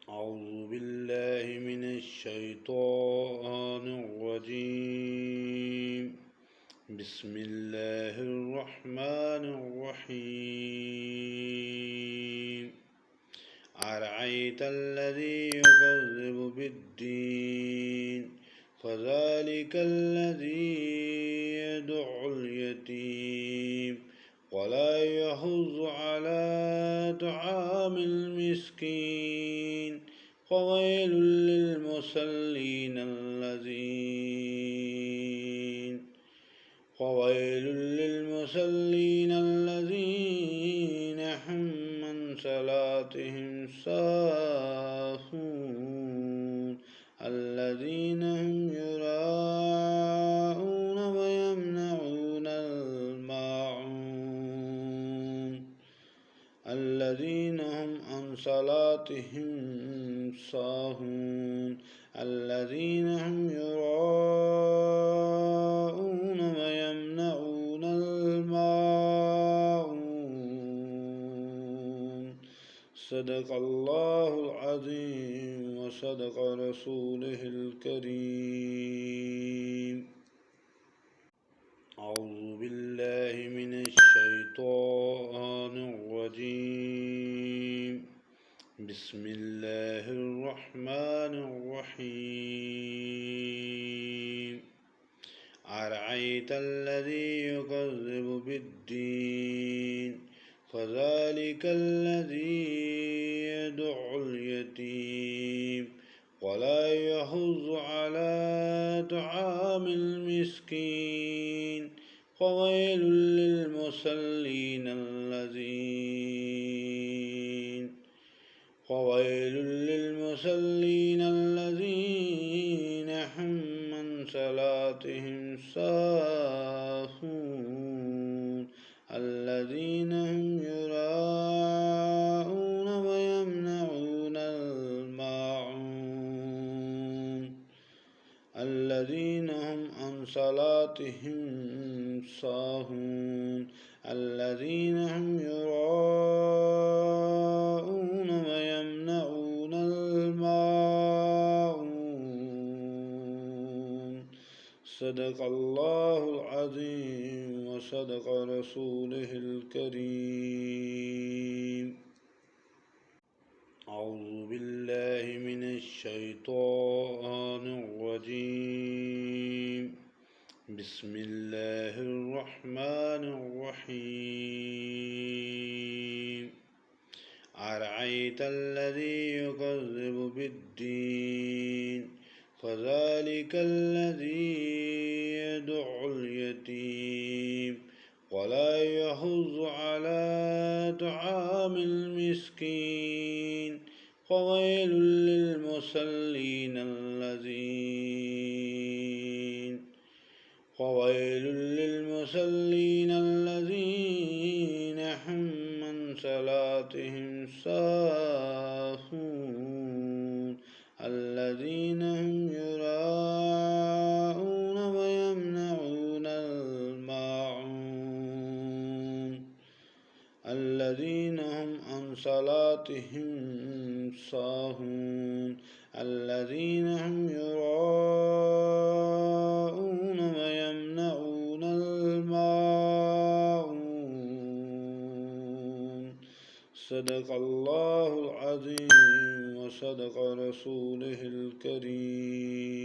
أعوذ بالله من الشيطان الرجيم. بسم الله الرحمن الرحيم. أرأيت الذي يكذب بالدين فذلك الذي يدع اليتيم ولا يحض على طعام المسكين فويل للمصلين هم عن صلاتهم ساهون الذين هم يراءون ويمنعون الماعون الذين هم عن صلاتهم ساهون الذين هم يراءون ويمنعون الماعون. صدق الله العظيم وصدق رسوله الكريم. أعوذ بالله من الشيطان الرجيم. بسم الله الرحمن الرحيم. أرأيت الذي يكذب بالدين فذلك الذي يدع اليتيم ولا يحض على طعام المسكين فويل للمصلين الذين هم عن صلاتهم ساهون الذين هم يراءون ويمنعون الماعون الذين هم عن صلاتهم ساهون الذين هم يراءون ويمنعون الماعون. صدق الله العظيم وصدق رسوله الكريم. أعوذ بالله من الشيطان الرجيم. بسم الله الرحمن الرحيم. أرأيت الذي يكذب بالدين فذلك الذي يدع اليتيم ولا يحض على طعام المسكين فويل للمصلين الذين هم عن صلاتهم ساهون الذين هم يراءون ويمنعون الماعون الذين هم عن صلاتهم ساهون الذين هم يراءون ويمنعون الماعون. صدق الله العظيم وصدق رسوله الكريم.